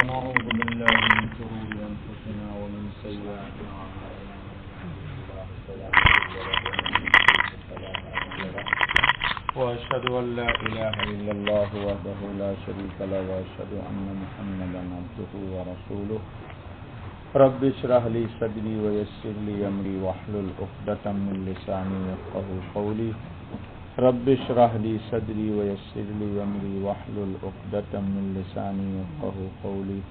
ونعوذ بالله من شرور أنفسنا ومن سيئات أعمالنا وأشهد أن لا إله إلا الله وحده لا شريك له وأشهد أن محمدا عبده ورسوله رب اشرح لي صدري ويسر لي أمري واحلل عقدة من لساني يفقهوا قولي رب اشرح لي صدري ويسر لي أمري واحلل عقدة من لساني يفقهوا قولي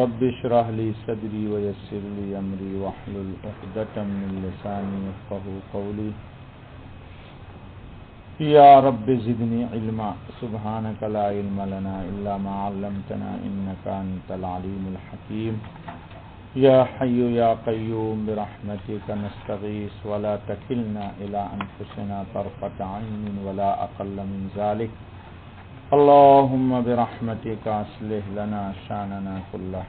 رب اشرح لي صدري ويسر لي أمري واحلل عقدة من لساني يفقهوا قولي یا رب زدنی علما سبحانک لا علم لنا الا ما علمتنا انک انت العلیم الحکیم یا حی یا قیوم برحمتک نستغیث ولا تکلنا الى انفسنا طرفة عین ولا اقل من ذلك اللهم برحمتک اصلح لنا شاننا كله.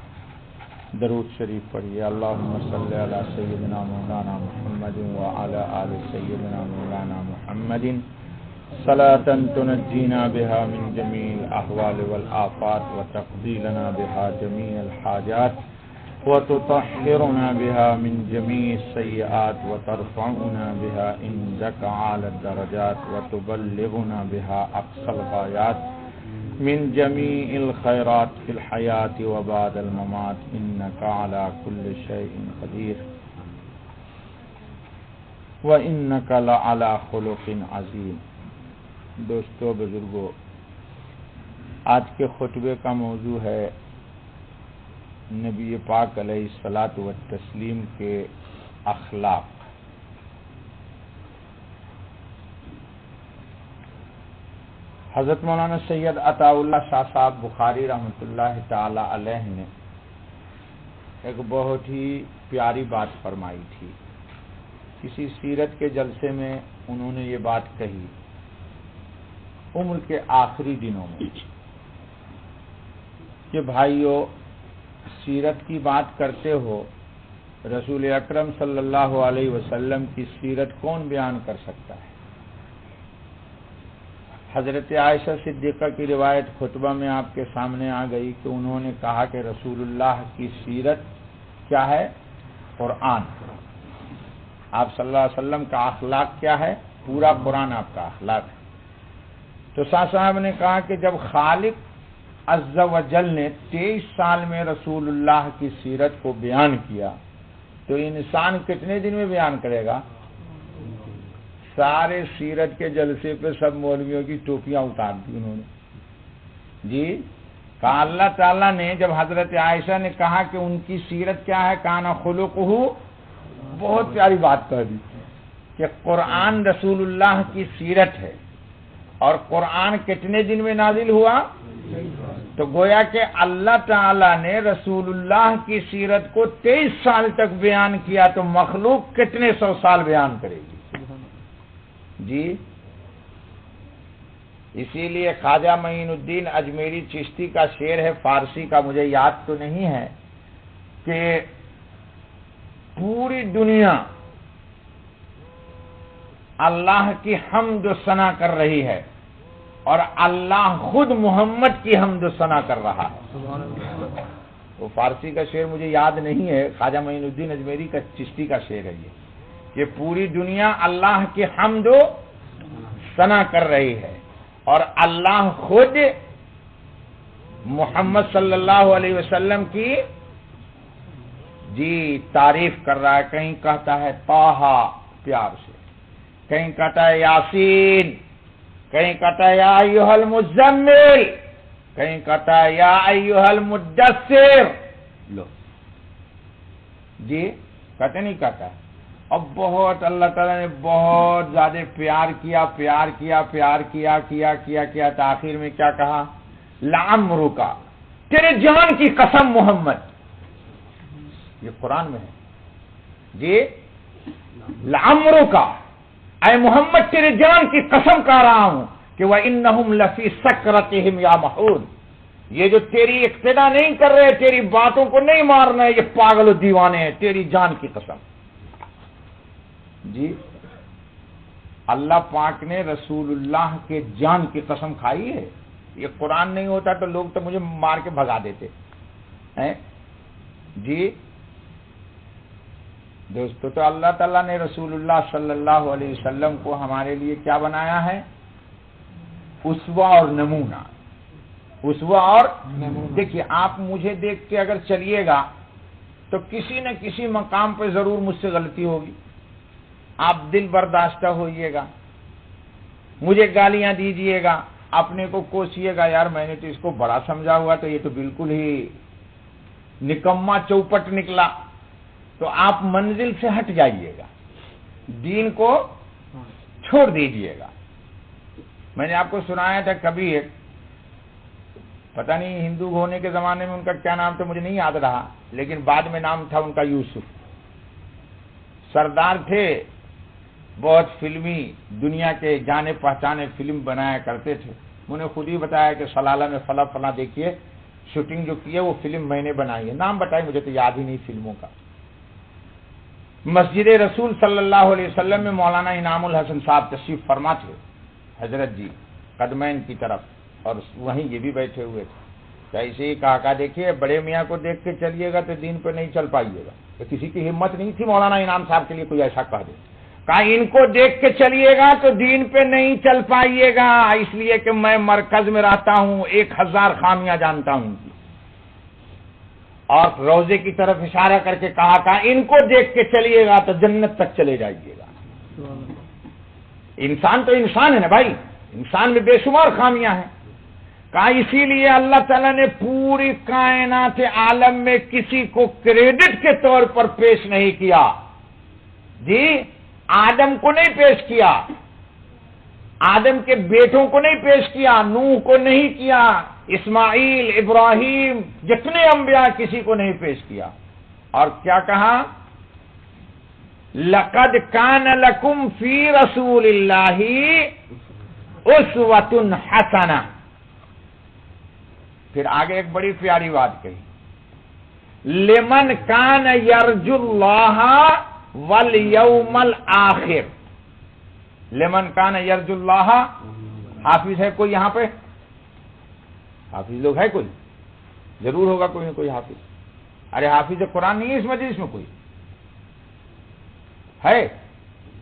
درود شریف پڑھیے. اللهم صل علی سیدنا مولانا محمد وعلى آل سیدنا مولانا محمد صلاة تنجينا بها من جميع الأحوال والآفات وتقضي لنا بها جميع الحاجات وتطهرنا بها من جميع السيئات وترفعنا بها عندك أعلى الدرجات وتبلغنا بها أقصى الغايات من جميع الخيرات في الحياة وبعد الممات إنك على كل شيء قدير وإنك لعلى خلق عظيم. دوستو بزرگو، آج کے خطبے کا موضوع ہے نبی پاک علیہ الصلاۃ والتسلیم کے اخلاق. حضرت مولانا سید عطا اللہ شاہ صاحب بخاری رحمۃ اللہ تعالی علیہ نے ایک بہت ہی پیاری بات فرمائی تھی. کسی سیرت کے جلسے میں انہوں نے یہ بات کہی عمر کے آخری دنوں میں کہ بھائیو، سیرت کی بات کرتے ہو، رسول اکرم صلی اللہ علیہ وسلم کی سیرت کون بیان کر سکتا ہے؟ حضرت عائشہ صدیقہ کی روایت خطبہ میں آپ کے سامنے آ گئی کہ انہوں نے کہا کہ رسول اللہ کی سیرت کیا ہے؟ قرآن. آپ صلی اللہ علیہ وسلم کا اخلاق کیا ہے؟ پورا قرآن آپ کا اخلاق ہے. تو شاہ صاحب نے کہا کہ جب خالق عز و جل نے 23 سال میں رسول اللہ کی سیرت کو بیان کیا تو انسان کتنے دن میں بیان کرے گا؟ سارے سیرت کے جلسے پہ سب مولویوں کی ٹوپیاں اتار دی انہوں نے. جی کہا اللہ تعالیٰ نے جب حضرت عائشہ نے کہا کہ ان کی سیرت کیا ہے، کانا خلقہ، بہت پیاری بات کہہ دی کہ قرآن رسول اللہ کی سیرت ہے. اور قرآن کتنے دن میں نازل ہوا؟ تو گویا کہ اللہ تعالیٰ نے رسول اللہ کی سیرت کو 23 سال تک بیان کیا تو مخلوق کتنے 100 سال بیان کرے گی؟ جی اسی لیے خواجہ معین الدین اجمیری چشتی کا شعر ہے، فارسی کا مجھے یاد تو نہیں ہے، کہ پوری دنیا اللہ کی حمد و ثنا کر رہی ہے اور اللہ خود محمد کی حمد و ثنا کر رہا ہے. وہ فارسی کا شعر مجھے یاد نہیں ہے، خواجہ معین الدین اجمیری کا چشتی کا شعر ہے یہ، کہ پوری دنیا اللہ کی حمد و ثنا کر رہی ہے اور اللہ خود محمد صلی اللہ علیہ وسلم کی تعریف کر رہا ہے. کہیں کہتا ہے طٰہٰ پیار سے، کہیں کہتا ہے یاسین، کہیں کہتا ہے یا ایھا المزمل، کہیں کہتا ہے یا ایھا المدثر. لو جی کہتے نہیں کہتا ہے. اب بہت اللہ تعالیٰ نے بہت زیادہ پیار کیا تاخیر میں کیا کہا؟ لعمرک، تیرے جان کی قسم محمد. یہ قرآن میں ہے جی. لعمرک، اے محمد تیرے جان کی قسم کھا رہا ہوں کہ وَإِنَّهُمْ لَفِي سَكْرَتِهِمْ يَعْمَهُونَ. یہ جو تیری اقتدا نہیں کر رہے، تیری باتوں کو نہیں مار رہے، یہ پاگل و دیوانے ہیں، تیری جان کی قسم. جی اللہ پاک نے رسول اللہ کے جان کی قسم کھائی ہے. یہ قرآن نہیں ہوتا تو لوگ تو مجھے مار کے بھگا دیتے. جی دوستو، تو اللہ تعالیٰ نے رسول اللہ صلی اللہ علیہ وسلم کو ہمارے لیے کیا بنایا ہے؟ اسوہ اور نمونہ. اسوہ اور دیکھیے، آپ مجھے دیکھ کے اگر چلیے گا تو کسی نہ کسی مقام پہ ضرور مجھ سے غلطی ہوگی. آپ دل برداشتہ ہوئیے گا، مجھے گالیاں دیجئے گا، اپنے کو کوسیے گا، یار میں نے تو اس کو بڑا سمجھا ہوا تو یہ تو بالکل ہی نکما چوپٹ نکلا. تو آپ منزل سے ہٹ جائیے گا، دین کو چھوڑ دیجئے گا. میں نے آپ کو سنایا تھا کبھی، ایک پتہ نہیں ہندو ہونے کے زمانے میں ان کا کیا نام تھا مجھے نہیں یاد رہا، لیکن بعد میں نام تھا ان کا یوسف. سردار تھے، بہت فلمی، دنیا کے جانے پہچانے فلم بنایا کرتے تھے. انہوں نے خود ہی بتایا کہ سلالہ میں فلاں فلاں دیکھیے شوٹنگ جو کی ہے وہ فلم میں نے بنائی ہے. نام بتائے، مجھے تو یاد ہی نہیں فلموں کا. مسجد رسول صلی اللہ علیہ وسلم میں مولانا انعام الحسن صاحب تشریف فرما تھے، حضرت جی قدمین کی طرف، اور وہیں یہ بھی بیٹھے ہوئے تھے. تو ایسے ہی کہا دیکھیے بڑے میاں کو دیکھ کے چلیے گا تو دین پہ نہیں چل پائیے گا. تو کسی کی ہمت نہیں تھی مولانا انعام صاحب کے لیے کوئی ایسا کہہ دے. کہا ان کو دیکھ کے چلیے گا تو دین پہ نہیں چل پائیے گا، اس لیے کہ میں مرکز میں رہتا ہوں، 1000 خامیاں جانتا ہوں. اور روزے کی طرف اشارہ کر کے کہا ان کو دیکھ کے چلیے گا تو جنت تک چلے جائیے گا. انسان تو انسان ہے نا بھائی، انسان میں بے شمار خامیاں ہیں. کہا اسی لیے اللہ تعالیٰ نے پوری کائنات عالم میں کسی کو کریڈٹ کے طور پر پیش نہیں کیا. جی آدم کو نہیں پیش کیا، آدم کے بیٹوں کو نہیں پیش کیا، نوح کو نہیں کیا، اسماعیل، ابراہیم، جتنے انبیاء کسی کو نہیں پیش کیا. اور کیا کہا؟ لَقَدْ كَانَ لَكُمْ فِي رَسُولِ اللَّهِ أُسْوَةٌ حَسَنَةٌ. پھر آگے ایک بڑی پیاری بات کہی، لِمَنْ كَانَ يَرْجُو اللَّهَ وَالْيَوْمَ الْآخِرِ. لِمَنْ كَانَ يَرْجُو اللَّهَ. حافظ ہے کوئی یہاں پہ؟ حافظ لوگ ہے کوئی؟ ضرور ہوگا کوئی نہ کوئی حافظ. ارے حافظ قرآن نہیں ہے اس مجلس میں کوئی ہے؟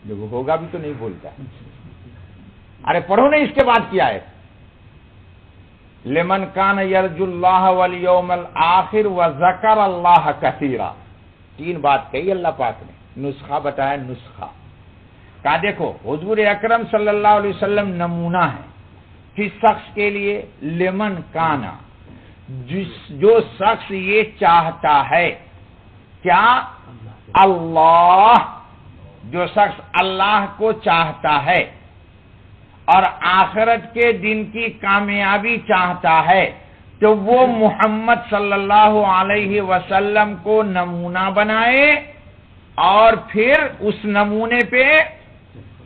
جو ہوگا بھی تو نہیں بولتا. ارے پڑھو نہیں اس کے بعد کیا ہے؟ لمن کان یرجو اللہ والیوم الآخر وذکر اللہ کثیرا. 3 بات کہی اللہ پاک نے، نسخہ بتایا. نسخہ کہا دیکھو حضور اکرم صلی اللہ علیہ وسلم نمونہ ہے کس شخص کے لیے؟ لمن کانا، جو شخص یہ چاہتا ہے، کیا؟ اللہ. جو شخص اللہ کو چاہتا ہے اور آخرت کے دن کی کامیابی چاہتا ہے تو وہ محمد صلی اللہ علیہ وسلم کو نمونہ بنائے اور پھر اس نمونے پہ.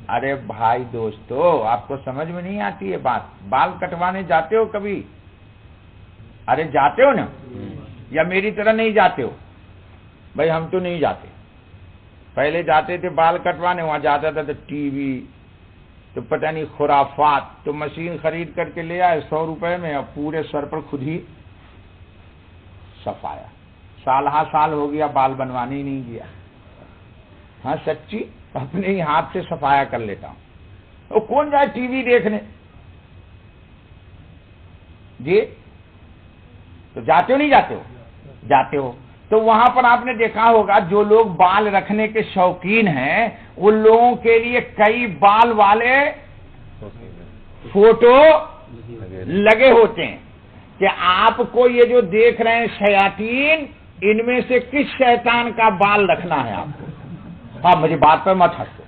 ارے بھائی دوستو، آپ کو سمجھ میں نہیں آتی ہے بات؟ بال کٹوانے جاتے ہو کبھی؟ ارے جاتے ہو نا، یا میری طرح نہیں جاتے ہو؟ بھائی ہم تو نہیں جاتے. پہلے جاتے تھے بال کٹوانے، وہاں جاتا تھا تو ٹی وی، تو پتہ نہیں خرافات. تو مشین خرید کر کے لے آئے 100 روپے میں، اور پورے سر پر خود ہی صفایا. سالہ سال ہو گیا بال بنوانے ہی نہیں گیا. ہاں سچی، اپنے ہی ہاتھ سے صفایا کر لیتا ہوں. وہ کون جائے ٹی وی دیکھنے؟ جی تو جاتے ہو نہیں جاتے ہو؟ جاتے ہو. تو وہاں پر آپ نے دیکھا ہوگا جو لوگ بال رکھنے کے شوقین ہیں ان لوگوں کے لیے کئی بال والے فوٹو لگے ہوتے ہیں کہ آپ کو یہ جو دیکھ رہے ہیں شیاطین، ان میں سے کس شیطان کا بال رکھنا ہے آپ کو. ہاں مجھے بات پر مت ہنسو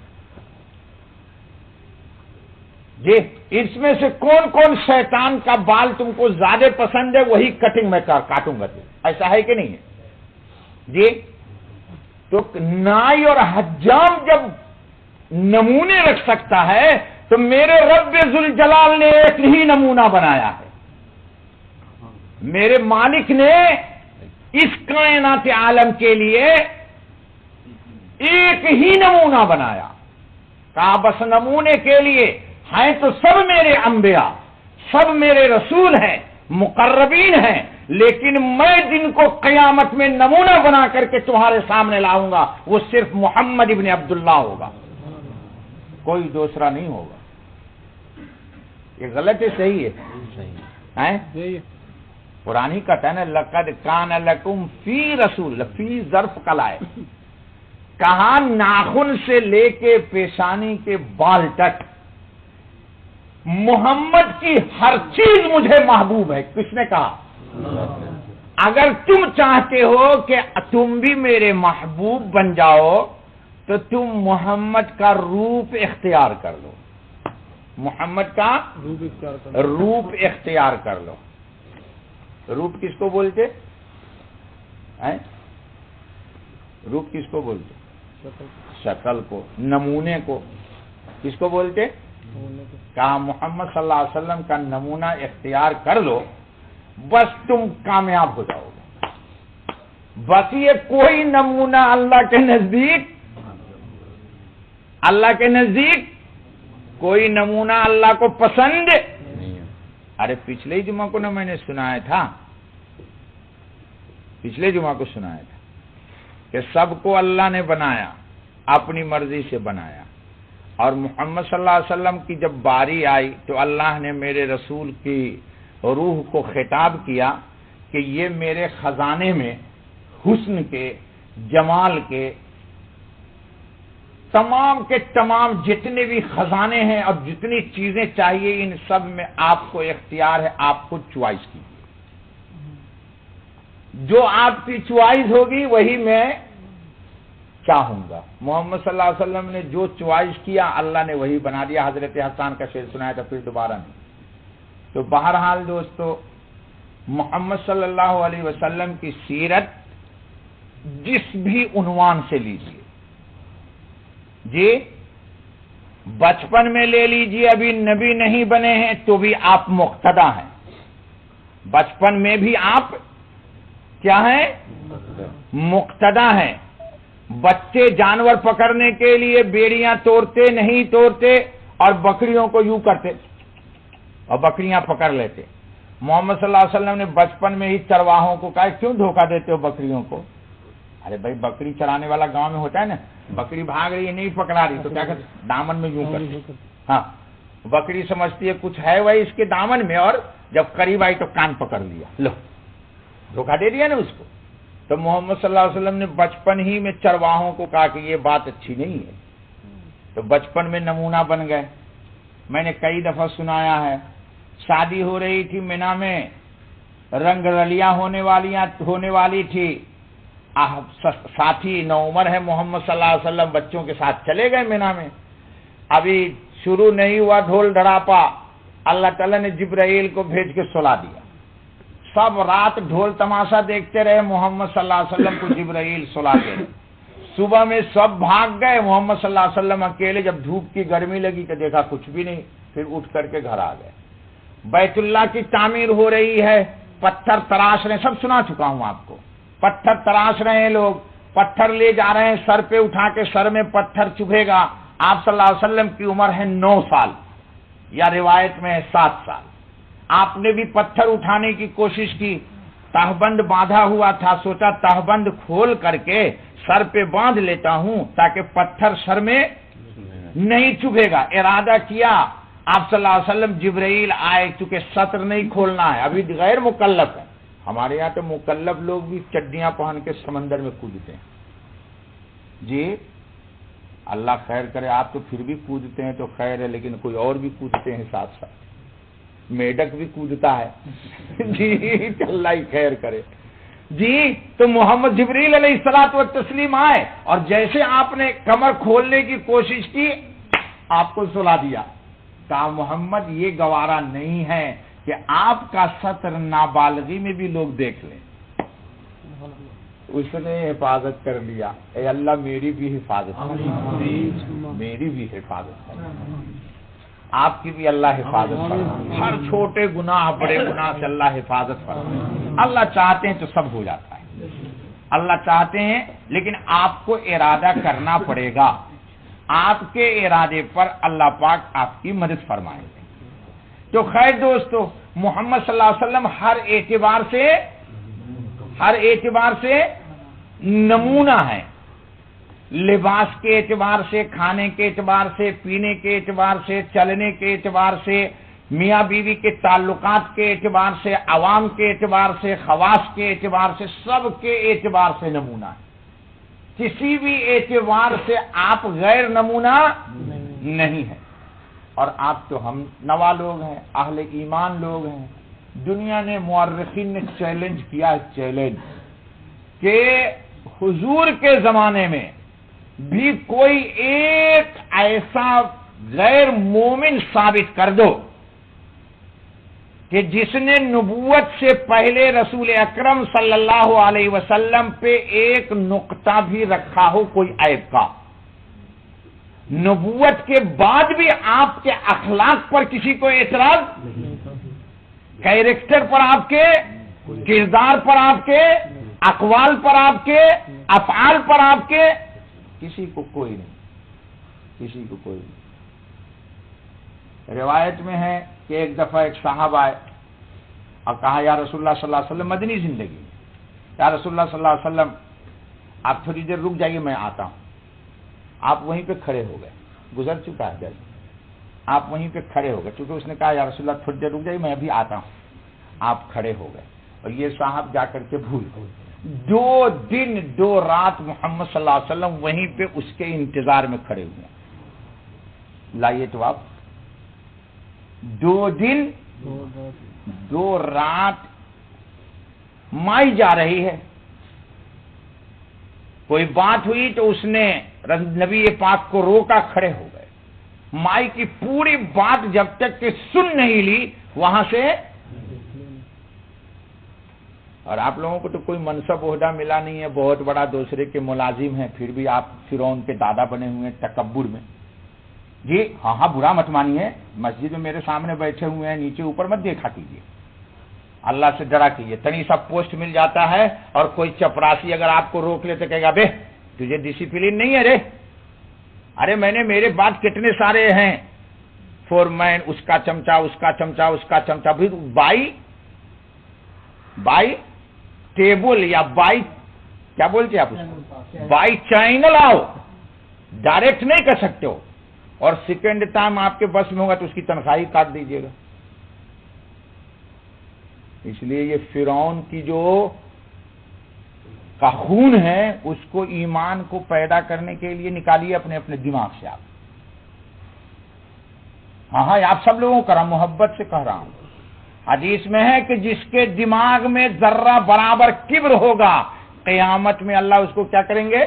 جی. اس میں سے کون کون شیطان کا بال تم کو زیادہ پسند ہے، وہی کٹنگ میں کاٹوں گا. ایسا ہے کہ نہیں ہے جی؟ تو نائی اور حجام جب نمونے رکھ سکتا ہے تو میرے رب ذوالجلال نے ایک ہی نمونہ بنایا ہے. میرے مالک نے اس کائنات عالم کے لیے ایک ہی نمونہ بنایا. کہا بس نمونے کے لیے ہیں تو سب میرے انبیاء، سب میرے رسول ہیں، مقربین ہیں، لیکن میں جن کو قیامت میں نمونہ بنا کر کے تمہارے سامنے لاؤں گا وہ صرف محمد ابن عبداللہ ہوگا، کوئی دوسرا نہیں ہوگا۔ یہ غلط ہے صحیح ہے؟ قرآن ہی کہتا ہے نا لقد کان لکم فی رسول، فی ظرف کلائے، کہاں ناخن سے لے کے پیشانی کے بال تک محمد کی ہر چیز مجھے محبوب ہے۔ کس نے کہا؟ اگر تم چاہتے ہو کہ تم بھی میرے محبوب بن جاؤ تو تم محمد کا روپ اختیار کر لو، محمد کا روپ اختیار کر لو۔ روپ کس کو بولتے ہیں؟ روپ کس کو بولتے؟ شکل کو، نمونے کو کس کو بولتے؟ کہا محمد صلی اللہ علیہ وسلم کا نمونہ اختیار کر لو، بس تم کامیاب ہو جاؤ گے۔ بس یہ کوئی نمونہ اللہ کے نزدیک کوئی نمونہ اللہ کو پسند نہیں۔ ارے پچھلے ہی جمعہ کو نا میں نے سنایا تھا کہ سب کو اللہ نے بنایا، اپنی مرضی سے بنایا، اور محمد صلی اللہ علیہ وسلم کی جب باری آئی تو اللہ نے میرے رسول کی روح کو خطاب کیا کہ یہ میرے خزانے میں حسن کے، جمال کے تمام جتنے بھی خزانے ہیں اور جتنی چیزیں چاہیے ان سب میں آپ کو اختیار ہے، آپ کو چوائس کی، جو آپ کی چوائس ہوگی وہی میں چاہوں گا۔ محمد صلی اللہ علیہ وسلم نے جو چوائس کیا اللہ نے وہی بنا دیا۔ حضرت حسان کا شعر سنایا تھا، پھر دوبارہ نہیں۔ تو بہرحال دوستو، محمد صلی اللہ علیہ وسلم کی سیرت جس بھی عنوان سے لیجیے، جی بچپن میں لے لیجیے، ابھی نبی نہیں بنے ہیں تو بھی آپ مقتدا ہیں، بچپن میں بھی آپ کیا ہیں؟ مقتدا ہیں۔ بچے جانور پکڑنے کے لیے بیڑیاں توڑتے نہیں توڑتے اور بکریوں کو یوں کرتے اور بکریاں پکڑ لیتے۔ محمد صلی اللہ علیہ وسلم نے بچپن میں ہی چرواہوں کو کہا کیوں دھوکہ دیتے ہو بکریوں کو؟ ارے بھائی بکری چرانے والا گاؤں میں ہوتا ہے نا، بکری بھاگ رہی ہے نہیں پکڑا رہی تو کیا کرتے؟ دامن میں یوں کرتے۔ ہاں، بکری سمجھتی ہے کچھ ہے وہی اس کے دامن میں، اور جب قریب آئی تو کان پکڑ لیا، لو دھوکہ دے دیا نا اس کو۔ تو محمد صلی اللہ علیہ وسلم نے بچپن ہی میں چرواہوں کو کہا کہ یہ بات اچھی نہیں ہے، تو بچپن میں نمونہ بن گئے۔ میں نے کئی دفعہ سنایا ہے، شادی ہو رہی تھی مینا میں، رنگ رلیاں ہونے والی تھی، ساتھی نوعمر ہے محمد صلی اللہ علیہ وسلم بچوں کے ساتھ چلے گئے مینا میں۔ ابھی شروع نہیں ہوا ڈھول ڈھڑاپا، اللہ تعالیٰ نے جبرائیل کو بھیج کے سلا دیا۔ سب رات ڈھول تماشا دیکھتے رہے، محمد صلی اللہ علیہ وسلم کو جبرائیل سلاتے رہے۔ صبح میں سب بھاگ گئے، محمد صلی اللہ علیہ وسلم اکیلے، جب دھوپ کی گرمی لگی تو دیکھا کچھ بھی نہیں، پھر اٹھ کر کے گھر آ گئے۔ بیت اللہ کی تعمیر ہو رہی ہے، پتھر تراش رہے، سب سنا چکا ہوں آپ کو، پتھر تراش رہے ہیں لوگ، پتھر لے جا رہے ہیں، سر پہ اٹھا کے سر میں پتھر چبھے گا۔ آپ صلی اللہ علیہ وسلم کی عمر ہے 9 سال یا روایت میں ہے 7 سال۔ آپ نے بھی پتھر اٹھانے کی کوشش کی، تہبند باندھا ہوا تھا، سوچا تہبند کھول کر کے سر پہ باندھ لیتا ہوں تاکہ پتھر سر میں نہیں چبھے گا۔ ارادہ کیا، آپ صلی اللہ علیہ وسلم جبرائیل آئے، چونکہ سطر نہیں کھولنا ہے، ابھی غیر مکلف ہے۔ ہمارے یہاں تو مکلف لوگ بھی چڈیاں پہن کے سمندر میں کودتے ہیں۔ جی اللہ خیر کرے، آپ تو پھر بھی کودتے ہیں تو خیر ہے، لیکن کوئی اور بھی کودتے ہیں ساتھ ساتھ، میڈک بھی کودتا ہے۔ جی اللہ ہی خیر کرے۔ جی تو محمد جبریل علیہ الصلوۃ والتسلیم آئے، اور جیسے آپ نے کمر کھولنے کی کوشش کی آپ کو سلا دیا۔ کہا محمد یہ گوارا نہیں ہے کہ آپ کا سطر نابالغی میں بھی لوگ دیکھ لیں۔ اس نے حفاظت کر لیا، اے اللہ میری بھی حفاظت کر، میری بھی حفاظت کر، آپ کی بھی اللہ حفاظت فرمائے۔ ہر چھوٹے گناہ بڑے گناہ سے اللہ حفاظت فرمائے۔ اللہ چاہتے ہیں تو سب ہو جاتا ہے، اللہ چاہتے ہیں، لیکن آپ کو ارادہ کرنا پڑے گا۔ آپ کے ارادے پر اللہ پاک آپ کی مدد فرمائیں گے۔ تو خیر دوستو، محمد صلی اللہ علیہ وسلم ہر اعتبار سے ہر اعتبار سے نمونہ ہے، لباس کے اعتبار سے، کھانے کے اعتبار سے، پینے کے اعتبار سے، چلنے کے اعتبار سے، میاں بیوی کے تعلقات کے اعتبار سے، عوام کے اعتبار سے، خواص کے اعتبار سے، سب کے اعتبار سے نمونہ ہے۔ کسی بھی اعتبار سے آپ غیر نمونہ نہیں ہے۔ اور آپ تو ہم نوا لوگ ہیں، اہل ایمان لوگ ہیں۔ دنیا نے، مورخین نے چیلنج کیا ہے، چیلنج کہ حضور کے زمانے میں بھی کوئی ایک ایسا غیر مومن ثابت کر دو کہ جس نے نبوت سے پہلے رسول اکرم صلی اللہ علیہ وسلم پہ ایک نقطہ بھی رکھا ہو کوئی عیب کا، نبوت کے بعد بھی آپ کے اخلاق پر کسی کو اعتراض، کیریکٹر پر آپ کے، کردار پر آپ کے، اقوال پر آپ کے، افعال پر آپ کے، کسی کو کوئی نہیں، کسی کو کوئی نہیں۔ روایت میں ہے کہ ایک دفعہ ایک صاحب آئے اور کہا یا رسول اللہ صلی اللہ علیہ وسلم، مدنی زندگی میں، یا رسول اللہ صلی اللہ علیہ وسلم آپ تھوڑی دیر رک جائیے، میں آتا ہوں۔ آپ وہیں پہ کھڑے ہو گئے، گزر چکا ہے جیسے، آپ وہیں پہ کھڑے ہو گئے، چونکہ اس نے کہا یا رسول اللہ تھوڑی دیر رک جائیے، میں ابھی آتا ہوں۔ آپ کھڑے ہو گئے اور یہ صاحب جا کر کے بھول گئے۔ 2 دن 2 رات محمد صلی اللہ علیہ وسلم وہیں پہ اس کے انتظار میں کھڑے ہوئے ہیں۔ لائیے تو آپ 2 دن 2 رات مائی جا رہی ہے، کوئی بات ہوئی تو اس نے نبی پاک کو روکا، کھڑے ہو گئے۔ مائی کی پوری بات جب تک کہ سن نہیں لی وہاں سے، اور آپ لوگوں کو تو کوئی منصب عہدہ ملا نہیں ہے، بہت بڑا دوسرے کے ملازم ہیں، پھر بھی آپ فرعون کے دادا بنے ہوئے ہیں تکبر میں۔ جی ہاں برا مت مانیے، مسجد میں میرے سامنے بیٹھے ہوئے ہیں، نیچے اوپر مت دیکھا کیجیے، اللہ سے ڈرا کیجیے۔ تنی سا پوسٹ مل جاتا ہے اور کوئی چپراسی اگر آپ کو روک لے تو کہے گا بے تجھے ڈسپلن نہیں ہے رے، ارے میں نے، میرے بعد کتنے سارے ہیں فورمین، اس کا چمچا، اس کا چمچا، اس کا چمچا، بھی بائی ٹیبل یا بائی کیا بولتے آپ اس کو، بائی چینل آؤ، ڈائریکٹ نہیں کر سکتے ہو، اور سیکنڈ ٹائم آپ کے بس میں ہوگا تو اس کی تنخواہی کاٹ دیجیے گا۔ اس لیے یہ فرعون کی جو کا خون ہے اس کو، ایمان کو پیدا کرنے کے لیے نکالیے اپنے اپنے دماغ سے آپ۔ ہاں آپ سب لوگوں کو محبت سے کہہ رہا ہوں، حدیث میں ہے کہ جس کے دماغ میں ذرہ برابر کبر ہوگا، قیامت میں اللہ اس کو کیا کریں گے،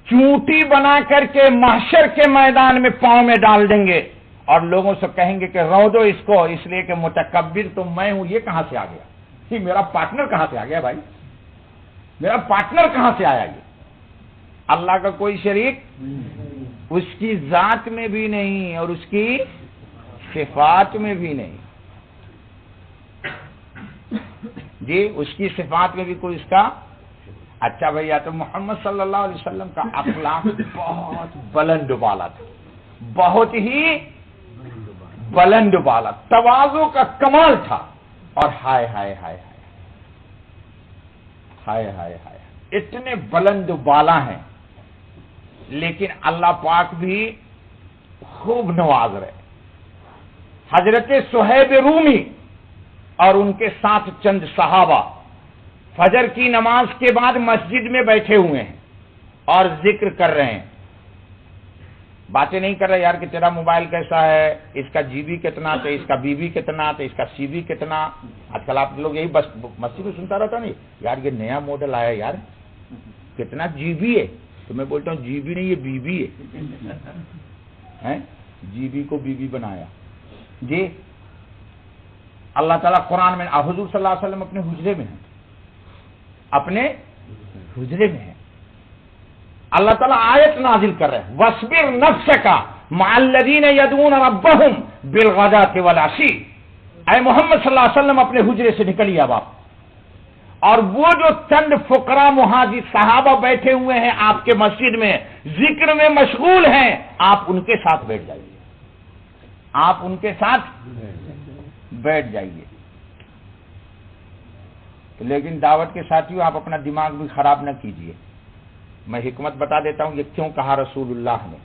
چونٹی بنا کر کے محشر کے میدان میں پاؤں میں ڈال دیں گے، اور لوگوں سے کہیں گے کہ رو دو اس کو، اس لیے کہ متکبر تو میں ہوں، یہ کہاں سے آ گیا، یہ میرا پارٹنر کہاں سے آ گیا بھائی، میرا پارٹنر کہاں سے آیا، یہ اللہ کا کوئی شریک اس کی ذات میں بھی نہیں اور اس کی صفات میں بھی نہیں، جی اس کی صفات میں بھی کوئی اس کا۔ اچھا بھیا، تو محمد صلی اللہ علیہ وسلم کا اخلاق بہت بلند بالا تھا، بہت ہی بلند بالا، تواضع کا کمال تھا، اور ہائے ہائے ہائے ہائے ہائے ہائے، اتنے بلند بالا ہیں، لیکن اللہ پاک بھی خوب نواز رہے۔ حضرت صہیب رومی اور ان کے ساتھ چند صحابہ فجر کی نماز کے بعد مسجد میں بیٹھے ہوئے ہیں اور ذکر کر رہے ہیں، باتیں نہیں کر رہے یار کہ تیرا موبائل کیسا ہے، اس کا جی بی کتنا، تو اس کا بی بی کتنا، تو اس کا سی بی کتنا۔ آج کل آپ لوگ یہی بس مسجد میں سنتا رہتا نہیں یار یہ نیا ماڈل آیا یار کتنا جی بی ہے، تو میں بولتا ہوں جی بی نہیں، یہ بی بی ہے، جی بی کو بی بی بنایا۔ جی اللہ تعالیٰ قرآن میں، حضور صلی اللہ علیہ وسلم اپنے حجرے میں ہیں، اپنے حجرے میں ہیں، اللہ تعالیٰ آیت نازل کر رہے ہیں، وَاصْبِرْ نَفْسَكَ مَعَ الَّذِينَ يَدْعُونَ رَبَّهُمْ بِالْغَدَاةِ وَالْعَشِيِّ۔ اے محمد صلی اللہ علیہ وسلم اپنے حجرے سے نکلیے اب آپ، اور وہ جو چند فقراء مہاجر صحابہ بیٹھے ہوئے ہیں آپ کے مسجد میں، ذکر میں مشغول ہیں، آپ ان کے ساتھ بیٹھ جائیے، آپ ان کے ساتھ بیٹھ جائیے۔ لیکن دعوت کے ساتھیوں آپ اپنا دماغ بھی خراب نہ کیجیے. میں حکمت بتا دیتا ہوں یہ کیوں کہا رسول اللہ نے.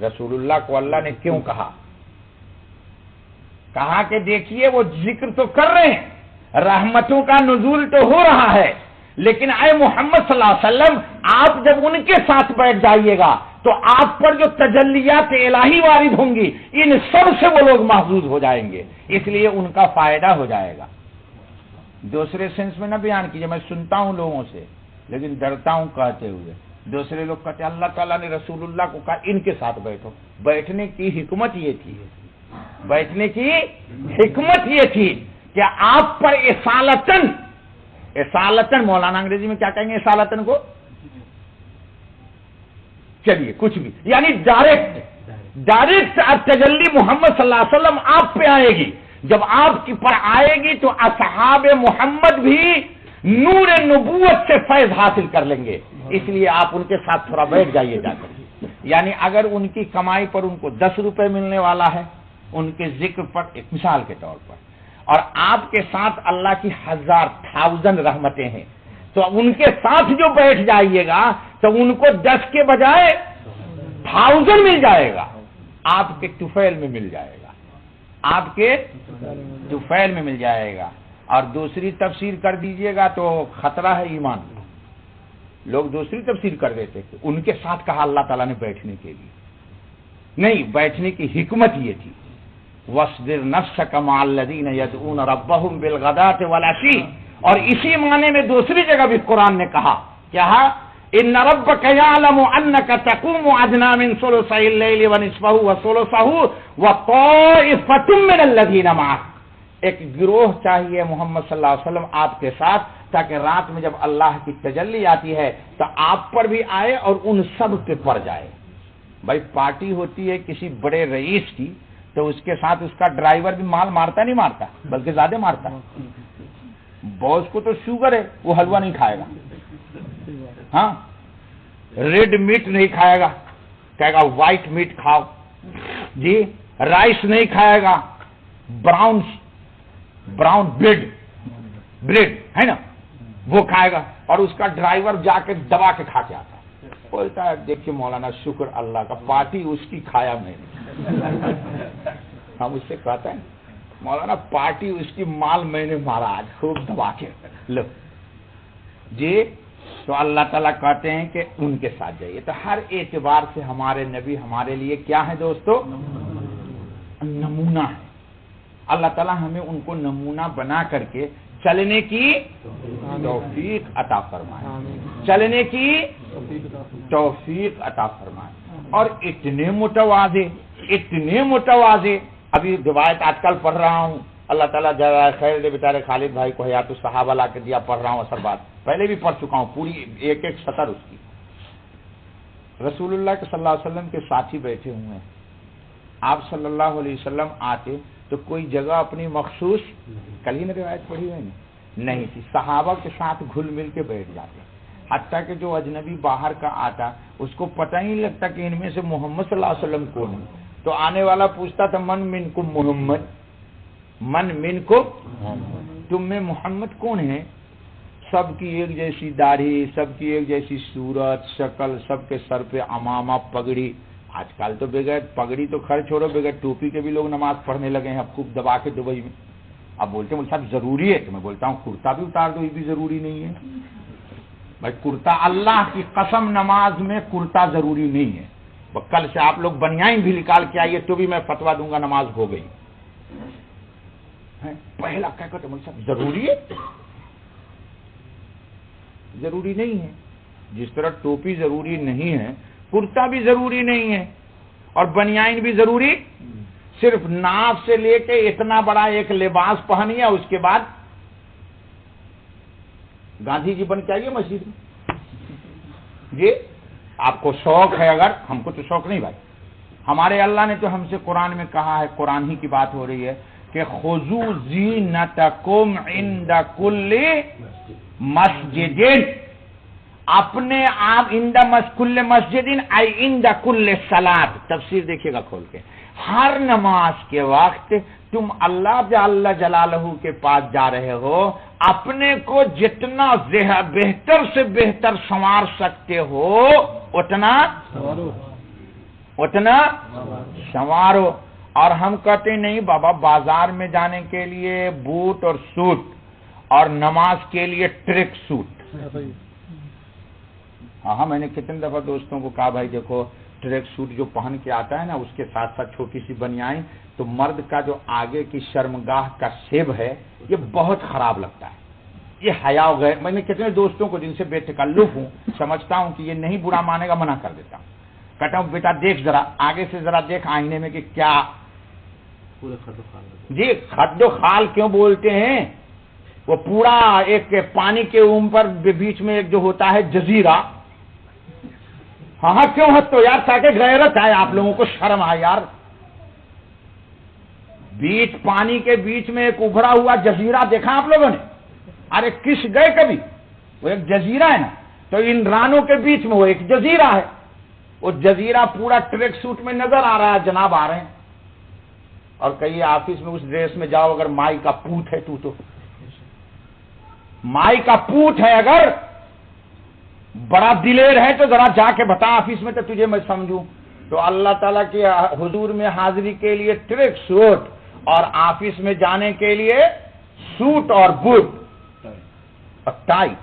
رسول اللہ کو اللہ نے کیوں کہا کہ دیکھیے وہ ذکر تو کر رہے ہیں, رحمتوں کا نزول تو ہو رہا ہے, لیکن اے محمد صلی اللہ علیہ وسلم آپ جب ان کے ساتھ بیٹھ جائیے گا تو آپ پر جو تجلیات الہی وارد ہوں گی ان سب سے وہ لوگ محفوظ ہو جائیں گے, اس لیے ان کا فائدہ ہو جائے گا. دوسرے سینس میں نہ بیان کیجیے, میں سنتا ہوں لوگوں سے لیکن ڈرتا ہوں کہتے ہوئے. دوسرے لوگ کہتے ہیں اللہ تعالیٰ نے رسول اللہ کو کہا ان کے ساتھ بیٹھو. بیٹھنے کی حکمت یہ تھی, بیٹھنے کی حکمت یہ تھی کہ آپ پر اصالتن مولانا انگریزی میں کیا کہیں گے اصالتن کو, چلیے کچھ بھی, یعنی ڈائریکٹ تجلی محمد صلی اللہ علیہ وسلم آپ پہ آئے گی. جب آپ کی پر آئے گی تو اصحاب محمد بھی نور نبوت سے فیض حاصل کر لیں گے. اس لیے آپ ان کے ساتھ تھوڑا بیٹھ جائیے جا کر. یعنی اگر ان کی کمائی پر ان کو 10 روپے ملنے والا ہے ان کے ذکر پر, ایک مثال کے طور پر, اور آپ کے ساتھ اللہ کی 1000 رحمتیں ہیں, تو ان کے ساتھ جو بیٹھ جائیے گا تو ان کو 10 کے بجائے 1000 مل جائے گا, آپ کے طفیل میں مل جائے گا, آپ کے طفیل میں مل جائے گا. اور دوسری تفسیر کر دیجئے گا تو خطرہ ہے ایمان. لوگ دوسری تفسیر کر دیتے کہ ان کے ساتھ کہا اللہ تعالیٰ نے بیٹھنے کے لیے, نہیں, بیٹھنے کی حکمت یہ تھی وَاصْبِرْ نَفْسَكَ مَعَ الَّذِينَ يَدْعُونَ رَبَّهُمْ بِالْغَدَاةِ وَالْعَشِيِّ. اور اسی معنی میں دوسری جگہ بھی قرآن نے کہا کیا, إِنَّ رَبَّكَ يَعْلَمُ أَنَّكَ تَقُومُ أَدْنَىٰ مِنْ ثُلُثَيِ اللَّيْلِ وَنِصْفَهُ وَثُلُثَهُ وَطَائِفَةٌ مِّنَ الَّذِينَ مَعَكَ. ایک گروہ چاہیے محمد صلی اللہ علیہ وسلم آپ کے ساتھ, تاکہ رات میں جب اللہ کی تجلی آتی ہے تو آپ پر بھی آئے اور ان سب پہ پڑ جائے. بھائی پارٹی ہوتی ہے کسی بڑے رئیس کی تو اس کے ساتھ اس کا ڈرائیور بھی مال مارتا نہیں مارتا, بلکہ زیادہ مارتا. باس کو تو شوگر ہے, وہ حلوہ نہیں کھائے گا, ہاں, ریڈ میٹ نہیں کھائے گا, کہے گا وائٹ میٹ کھاؤ جی. رائس نہیں کھائے گا, براؤن بریڈ ہے نا وہ کھائے گا, اور اس کا ڈرائیور جا کے دبا کے کھا کے آتا ہے. بولتا ہے دیکھیے مولانا شکر اللہ کا, پارٹی اس کی کھایا میں نے. ہم اس سے کہتے ہیں مولانا پارٹی اس کی مال میں نے مارا آج خوب دبا کے لو جی. تو اللہ تعالیٰ کہتے ہیں کہ ان کے ساتھ جائیے. تو ہر اعتبار سے ہمارے نبی ہمارے لیے کیا ہے دوستو, نمونہ ہے. اللہ تعالیٰ ہمیں ان کو نمونہ بنا کر کے چلنے کی توفیق عطا فرمائے, چلنے کی توفیق عطا فرمائے. اور اتنے متواضع, ابھی روایت آج کل پڑھ رہا ہوں, اللہ تعالیٰ جزائے خیر دے بیچارے خالد بھائی کو حیات الصحابہ لا کے دیا, پڑھ رہا ہوں اثر بات, پہلے بھی پڑھ چکا ہوں پوری ایک سطر اس کی. رسول اللہ کے صلی اللہ علیہ وسلم کے ساتھی بیٹھے ہوئے ہیں, آپ صلی اللہ علیہ وسلم آتے تو کوئی جگہ اپنی مخصوص, کل ہی نے روایت پڑھی ہوئی نہیں تھی, صحابہ کے ساتھ گھل مل کے بیٹھ جاتے. حتیٰ کہ جو اجنبی باہر کا آتا اس کو پتہ ہی نہیں لگتا کہ ان میں سے محمد صلی اللہ علیہ وسلم کون ہے, تو آنے والا پوچھتا تھا من منکم محمد, من منکم, تم میں محمد کون ہے؟ سب کی ایک جیسی داڑھی, سب کی ایک جیسی صورت شکل, سب کے سر پہ عمامہ پگڑی. آج کل تو بغیر پگڑی تو خیر چھوڑو, بغیر ٹوپی کے بھی لوگ نماز پڑھنے لگے ہیں اب خوب دبا کے دبئی میں. اب بولتے ہیں صاحب ضروری ہے, تو میں بولتا ہوں کرتا بھی اتار دو, یہ بھی ضروری نہیں ہے بھائی. کرتا اللہ کی قسم نماز میں کرتا ضروری نہیں ہے. کل سے آپ لوگ بنیان بھی نکال کے آئیے تو بھی میں فتوا دوں گا نماز ہو گئی. پہلا کہہ کر صاحب ضروری ہے, ضروری نہیں ہے. جس طرح ٹوپی ضروری نہیں ہے کرتا بھی ضروری نہیں ہے, اور بنیان بھی ضروری. صرف ناف سے لے کے اتنا بڑا ایک لباس پہنیے, اس کے بعد گاندھی جی بن کے آئیے مسجد میں جی. آپ کو شوق ہے, اگر ہم کو تو شوق نہیں بھائی. ہمارے اللہ نے تو ہم سے قرآن میں کہا ہے, قرآن ہی کی بات ہو رہی ہے کہ خذوا زینتکم عند کل مسجد, اپنے آپ عند کل مسجد ای عند کل صلاۃ. تفسیر دیکھیے گا کھول کے, ہر نماز کے وقت تم اللہ جل جلالہ کے پاس جا رہے ہو، اپنے کو جتنا بہتر سے بہتر سنوار سکتے ہو اتنا سنوارو۔ اور ہم کہتے نہیں بابا بازار میں جانے کے لیے بوٹ اور سوٹ اور نماز کے لیے ٹریک سوٹ۔ ہاں میں نے کتنے دفعہ دوستوں کو کہا بھائی دیکھو ٹریک سوٹ جو پہن کے آتا ہے نا، اس کے ساتھ ساتھ چھوٹی سی بنیائیں، تو مرد کا جو آگے کی شرمگاہ کا شیب ہے یہ بہت خراب لگتا ہے، یہ حیا ہو گئے۔ میں نے کتنے دوستوں کو جن سے بے تکلف ہوں، سمجھتا ہوں کہ یہ نہیں برا مانے گا، منع کر دیتا ہوں، کہتا ہوں بیٹا دیکھ ذرا آگے سے ذرا دیکھ آئینے میں کہ کیا جی خد و خال کیوں بولتے ہیں، وہ پورا ایک پانی کے اوپر بیچ میں ایک جو ہوتا ہے جزیرہ، ہاں کیوں ہت تو یار تاکہ غیرت آئے، آپ لوگوں کو شرم آئے یار، بیچ پانی کے بیچ میں ایک ابھرا ہوا جزیرہ دیکھا آپ لوگوں نے؟ ارے کس گئے کبھی؟ وہ ایک جزیرہ ہے نا، تو ان رانوں کے بیچ میں وہ ایک جزیرہ ہے، وہ جزیرہ پورا ٹریک سوٹ میں نظر آ رہا ہے، جناب آ رہے ہیں، اور کئی آفس میں اس ڈریس میں جاؤ، اگر مائی کا پوت ہے تو مائی کا پوت ہے، اگر بڑا دلیر ہے تو ذرا جا کے بتا آفس میں تو تجھے میں سمجھوں۔ تو اللہ تعالیٰ کے حضور میں حاضری کے لیے ٹریک سوٹ اور آفس میں جانے کے لیے سوٹ اور بوٹ اور ٹائی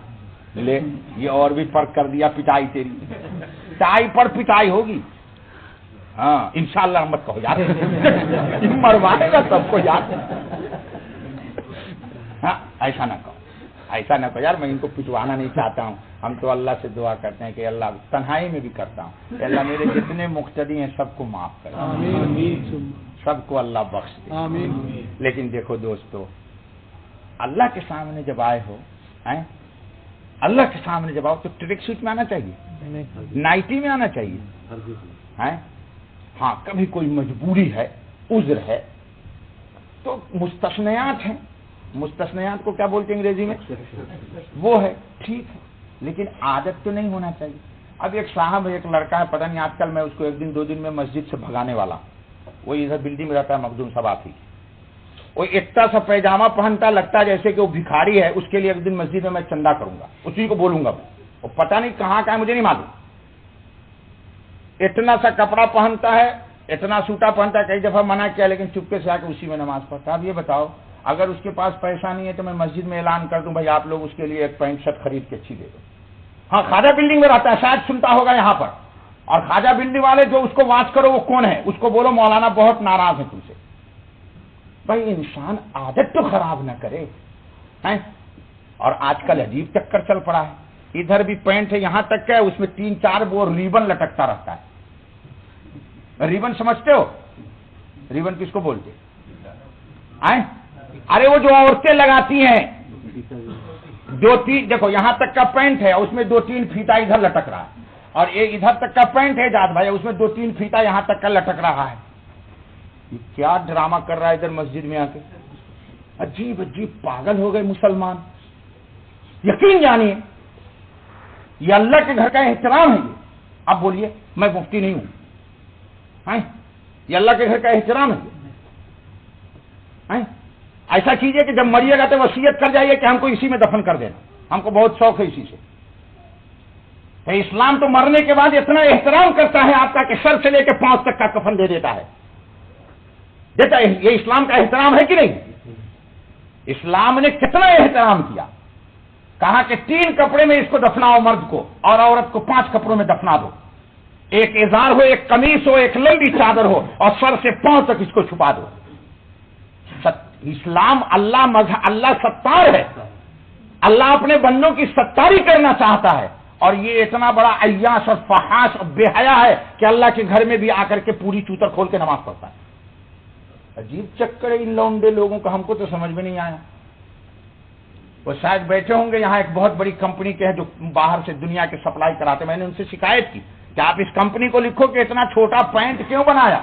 لے، یہ اور بھی فرق کر دیا، پٹائی تیری ٹائی پر پٹائی ہوگی، ہاں انشاءاللہ مت کہو یار، مروانے گا سب کو یار، ہاں ایسا نہ کہو، ایسا نہ کہو یار، میں ان کو پٹوانا نہیں چاہتا ہوں۔ ہم تو اللہ سے دعا کرتے ہیں کہ اللہ تنہائی میں بھی کرتا ہوں کہ اللہ میرے جتنے مقتدی ہیں سب کو معاف کرے، سب کو اللہ بخش دے۔ لیکن دیکھو دوستو، اللہ کے سامنے جب آئے ہو، اللہ کے سامنے جب آؤ تو ٹریک سوٹ میں آنا چاہیے، نائٹی میں آنا چاہیے، ہاں کبھی کوئی مجبوری ہے، عذر ہے تو مستثنیات ہیں، مستثنیات کو کیا بولتے ہیں انگریزی میں؟ وہ ہے، ٹھیک ہے، لیکن عادت تو نہیں ہونا چاہیے۔ اب ایک صاحب ایک لڑکا ہے، پتہ نہیں آج کل میں اس کو ایک دن دو دن میں مسجد سے بھگانے والا، وہ ادھر بلڈنگ میں رہتا ہے مخدوم صاحب آفی، وہ اتنا سا پیجامہ پہنتا لگتا ہے جیسے کہ وہ بھکاری ہے، اس کے لیے ایک دن مسجد میں چندہ کروں گا، اسی کو بولوں گا، وہ پتہ نہیں کہاں کا ہے مجھے نہیں معلوم، اتنا سا کپڑا پہنتا ہے، اتنا سوٹا پہنتا ہے، کئی دفعہ منع کیا لیکن چپکے سے آ کے اسی میں نماز پڑھتا۔ اب یہ بتاؤ اگر اس کے پاس پیسہ نہیں ہے تو میں مسجد میں اعلان کر دوں بھائی آپ لوگ اس کے لیے ایک پینٹ شرٹ خرید کے اچھی دے دو۔ ہاں خواجہ بلڈنگ میں رہتا ہے، شاید سنتا ہوگا یہاں پر، اور خواجہ بلڈنگ والے جو اس کو واچ کرو وہ کون ہے، اس کو بولو مولانا بہت ناراض ہے تم سے۔ بھائی انسان عادت تو خراب نہ کرے، اور آج کل عجیب چکر چل پڑا ہے، ادھر بھی پینٹ ہے یہاں تک ہے، اس میں 3-4 وہ ریبن لٹکتا رہتا ہے۔ ریبن سمجھتے ہو؟ ریبن کس کو بولتے؟ ارے وہ جو عورتیں لگاتی ہیں، 2-3 دیکھو یہاں تک کا پینٹ ہے، اس میں 2-3 پھیتا ادھر لٹک رہا ہے، اور یہ ادھر تک کا پینٹ ہے جاد بھائی، اس میں 2-3 پھیتا یہاں تک کا لٹک رہا ہے۔ یہ کیا ڈرامہ کر رہا ہے ادھر مسجد میں آ کے؟ عجیب عجیب پاگل ہو گئے مسلمان۔ یقین جانیے یہ اللہ کے گھر کا احترام ہے۔ یہ اب بولیے میں مفتی نہیں ہوں، یہ اللہ کے گھر کا احترام ہے۔ ایسا کیجئے کہ جب مریے گا تو وصیت کر جائیے کہ ہم کو اسی میں دفن کر دینا، ہم کو بہت شوق ہے اسی سے۔ تو اسلام تو مرنے کے بعد اتنا احترام کرتا ہے آپ کا کہ سر سے لے کے پاؤں تک کا کفن دے دیتا ہے، دیتا ہے۔ یہ اسلام کا احترام ہے کہ نہیں؟ اسلام نے کتنا احترام کیا، کہا کہ 3 کپڑے میں اس کو دفناؤ مرد کو، اور عورت کو 5 کپڑوں میں دفنا دو، ایک ازار ہو، ایک قمیص ہو، ایک لمبی چادر ہو، اور سر سے پاؤں تک اس کو چھپا دو۔ اسلام اللہ ستار ہے، اللہ اپنے بندوں کی ستاری کرنا چاہتا ہے، اور یہ اتنا بڑا عیاش اور فحاش اور بے حیا ہے کہ اللہ کے گھر میں بھی آ کر کے پوری چوتر کھول کے نماز پڑھتا ہے۔ عجیب چکر ہے ان لونڈے لوگوں کا، ہم کو تو سمجھ میں نہیں آیا۔ وہ شاید بیٹھے ہوں گے یہاں، ایک بہت بڑی کمپنی کے ہیں جو باہر سے دنیا کے سپلائی کراتے، میں نے ان سے شکایت کی کہ آپ اس کمپنی کو لکھو کہ اتنا چھوٹا پینٹ کیوں بنایا؟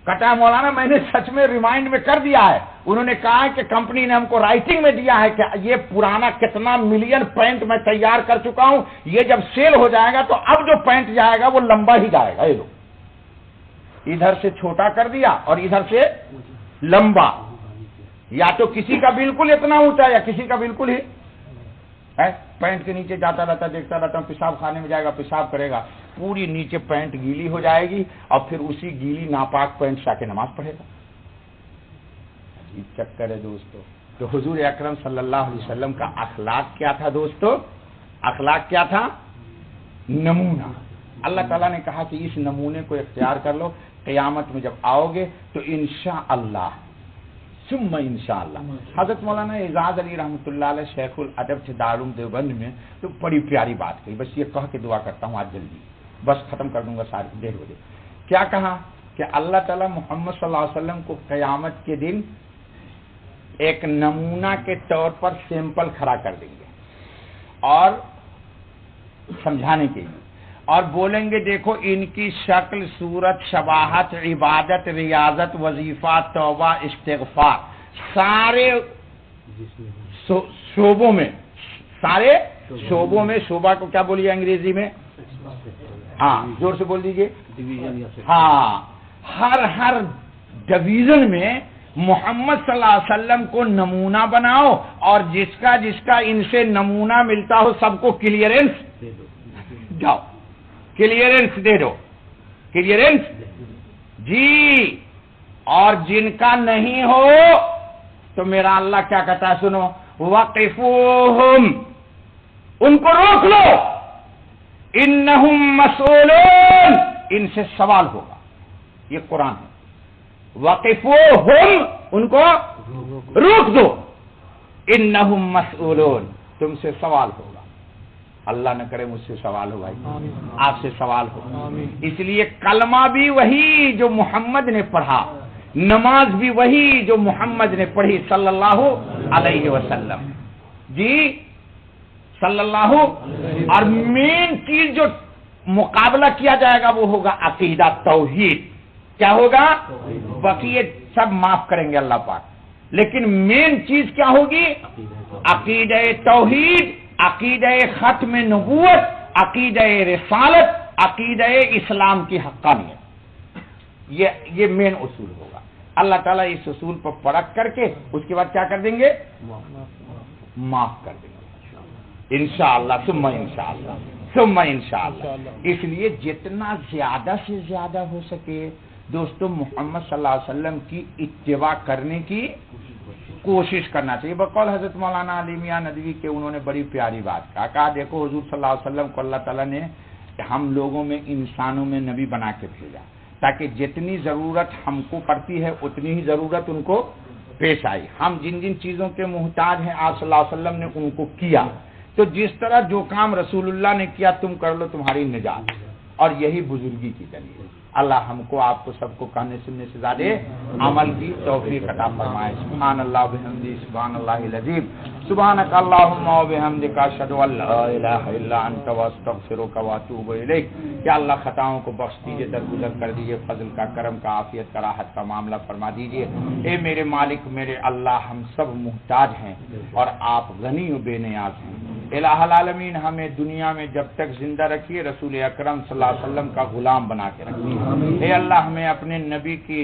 کہتا مولانا میں نے سچ میں ریمائنڈ میں کر دیا ہے، انہوں نے کہا کہ کمپنی نے ہم کو رائٹنگ میں دیا ہے کہ یہ پرانا کتنا ملین پینٹ میں تیار کر چکا ہوں، یہ جب سیل ہو جائے گا تو اب جو پینٹ جائے گا وہ لمبا ہی جائے گا۔ یہ لو ادھر سے چھوٹا کر دیا اور ادھر سے لمبا، یا تو کسی کا بالکل اتنا اونچا یا کسی کا بالکل ہی پینٹ کے نیچے جاتا رہتا، دیکھتا رہتا ہوں، پیشاب خانے میں جائے گا، پیشاب کرے گا، پوری نیچے پینٹ گیلی ہو جائے گی اور پھر اسی گیلی ناپاک پینٹ سے آ کے نماز پڑھے گا۔ یہ چکر ہے دوستو۔ تو حضور اکرم صلی اللہ علیہ وسلم کا اخلاق کیا تھا دوستو؟ اخلاق کیا تھا؟ نمونہ۔ اللہ تعالیٰ نے کہا کہ اس نمونے کو اختیار کر لو، قیامت میں جب آؤ گے تو انشاءاللہ ثم انشاءاللہ۔ حضرت مولانا اعجاز علی رحمۃ اللہ علیہ شیخ الادب تھے دارالعلوم دیوبند میں، تو بڑی پیاری بات کہی، بس یہ کہہ کے دعا کرتا ہوں آج جلدی بس ختم کر دوں گا ساری 1:30 بجے۔ کیا کہا کہ اللہ تعالیٰ محمد صلی اللہ علیہ وسلم کو قیامت کے دن ایک نمونہ کے طور پر سیمپل کھڑا کر دیں گے اور سمجھانے کے لیے، اور بولیں گے دیکھو ان کی شکل، صورت، شباہت، عبادت، ریاضت، وظیفہ، توبہ، استغفار، سارے شعبوں میں، سارے شعبوں میں، شعبہ کو کیا بولیے انگریزی میں؟ ہاں زور سے بول دیجیے۔ ہاں، ہر ڈویژن میں محمد صلی اللہ علیہ وسلم کو نمونہ بناؤ، اور جس کا ان سے نمونہ ملتا ہو سب کو کلیئرنس جاؤ، کلیئرنس دے دو، کلیئرنس جی، اور جن کا نہیں ہو تو میرا اللہ کیا کہتا ہے سنو، وقفوہم، ان کو روک لو، انہم مسئولون، ان سے سوال ہوگا، یہ قرآن ہے۔ وقفوہم، ان کو روک دو، انہم مسئولون، تم سے سوال ہوگا۔ اللہ نہ کرے مجھ سے سوال ہو بھائی، آپ سے سوال ہو۔ اس لیے کلمہ بھی وہی جو محمد نے پڑھا، نماز بھی وہی جو محمد نے پڑھی صلی اللہ علیہ وسلم، جی صلی اللہ، اور مین چیز جو مقابلہ کیا جائے گا وہ ہوگا عقیدہ توحید۔ کیا ہوگا؟ بقیہ سب معاف کریں گے اللہ پاک، لیکن مین چیز کیا ہوگی؟ عقیدہ توحید، عقیدہ ختم نبوت، عقیدہ رسالت، عقیدہ اسلام کی حقانیت، یہ مین اصول ہوگا۔ اللہ تعالیٰ اس اصول پر پرکھ کر کے اس کے بعد کیا کر دیں گے؟ معاف کر دیں گے انشاءاللہ ثم انشاءاللہ ثم انشاءاللہ۔ اس لیے جتنا زیادہ سے زیادہ ہو سکے دوستو محمد صلی اللہ علیہ وسلم کی اتباع کرنے کی کوشش کرنا چاہیے۔ بقول حضرت مولانا علی میاں ندوی کے انہوں نے بڑی پیاری بات کہا دیکھو حضور صلی اللہ علیہ وسلم کو اللہ تعالیٰ نے ہم لوگوں میں، انسانوں میں نبی بنا کے بھیجا تاکہ جتنی ضرورت ہم کو پڑتی ہے اتنی ہی ضرورت ان کو پیش آئی۔ ہم جن جن چیزوں کے محتاج ہیں آپ صلی اللہ علیہ وسلم نے ان کو کیا، تو جس طرح جو کام رسول اللہ نے کیا تم کر لو، تمہاری نجات، اور یہی بزرگی کی دلیل ہے۔ اللہ ہم کو، آپ کو، سب کو کہنے سننے سے زیادہ عمل کی توفیق عطا فرمائے۔ سبحان اللہ وبحمدہ، سبحان اللہ العظیم، سبحانک اللہم وبحمدک، اشہد ان لا الہ الا انت، واستغفرک واتوب الیک۔ یا اللہ خطاؤں کو بخش دیجیے، درگزر کر دیجیے، فضل کا، کرم کا، عافیت کا، راحت کا معاملہ فرما دیجیے۔ اے میرے مالک، میرے اللہ، ہم سب محتاج ہیں اور آپ غنی و بے نیاز ہیں۔ الہ العالمین ہمیں دنیا میں جب تک زندہ رکھیے، رسول اکرم صلی اللہ علیہ وسلم کا غلام بنا کے رکھیے۔ اے اللہ ہمیں اپنے نبی کی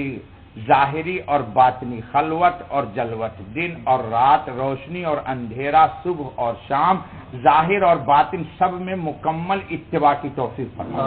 ظاہری اور باطنی، خلوت اور جلوت، دن اور رات، روشنی اور اندھیرا، صبح اور شام، ظاہر اور باطن، سب میں مکمل اتباع کی توفیق فرما۔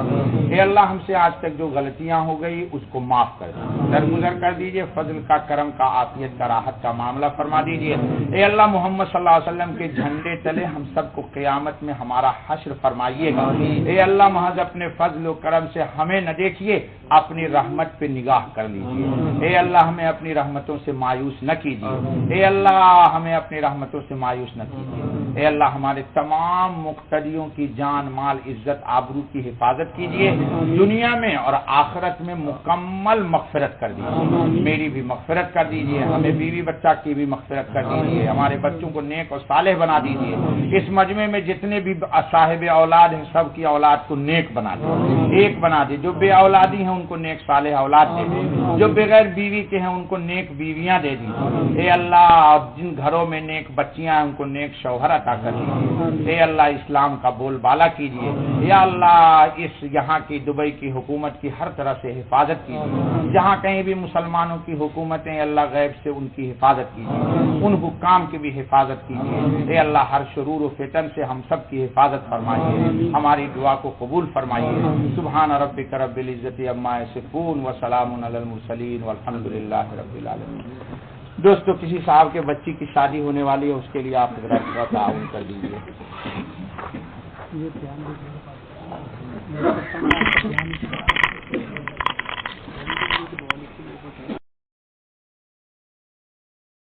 اے اللہ ہم سے آج تک جو غلطیاں ہو گئی اس کو معاف کر دیجیے، درگزر کر دیجیے، فضل کا، کرم کا، عافیت کا، راحت کا معاملہ فرما دیجیے۔ اے اللہ محمد صلی اللہ علیہ وسلم کے جھنڈے تلے ہم سب کو قیامت میں ہمارا حشر فرمائیے گا۔ اے اللہ محض اپنے فضل و کرم سے ہمیں نہ دیکھیے، اپنی رحمت پہ نگاہ کر لیجیے۔ اے اللہ ہمیں اپنی رحمتوں سے مایوس نہ کیجیے۔ اے اللہ ہمیں اپنی رحمتوں سے مایوس نہ کیجیے۔ اے اللہ ہمارے تمام مقتدیوں کی جان، مال، عزت، آبرو کی حفاظت کیجیے، دنیا میں اور آخرت میں مکمل مغفرت کر دیجیے۔ میری بھی مغفرت کر دیجیے، ہمیں بیوی بچہ کی بھی مغفرت کر دیجیے، ہمارے بچوں کو نیک اور صالح بنا دیجیے۔ اس مجمع میں جتنے بھی صاحب اولاد ہیں سب کی اولاد کو نیک بنا دیجیے، ایک بنا دیجیے۔ جو بے اولادی ہیں ان کو نیک صالح اولاد دے دیجیے، جو بغیر بیوی کے ہیں ان کو نیک بیویاں دے دیجیے۔ اے اللہ جن گھروں میں نیک بچیاں ہیں ان کو نیک شوہر عطا کر دیجیے۔ اے اللہ اسلام کا بول بالا کیجیے، یا اللہ اس یہاں کی دبئی کی حکومت کی ہر طرح سے حفاظت کیجیے، جہاں کہیں بھی مسلمانوں کی حکومتیں اللہ غیب سے ان کی حفاظت کیجیے، ان حکام کی بھی حفاظت کیجیے، اے اللہ ہر شرور و فتن سے ہم سب کی حفاظت فرمائیے، ہماری دعا کو قبول فرمائیے۔ سبحان ربک رب العزت عما یصفون وسلام علی المرسلین والحمد للہ رب العالمین۔ دوستو کسی صاحب کے بچی کی شادی ہونے والی ہے، اس کے لیے آپ حضرات کا تعاون کر دیجیے۔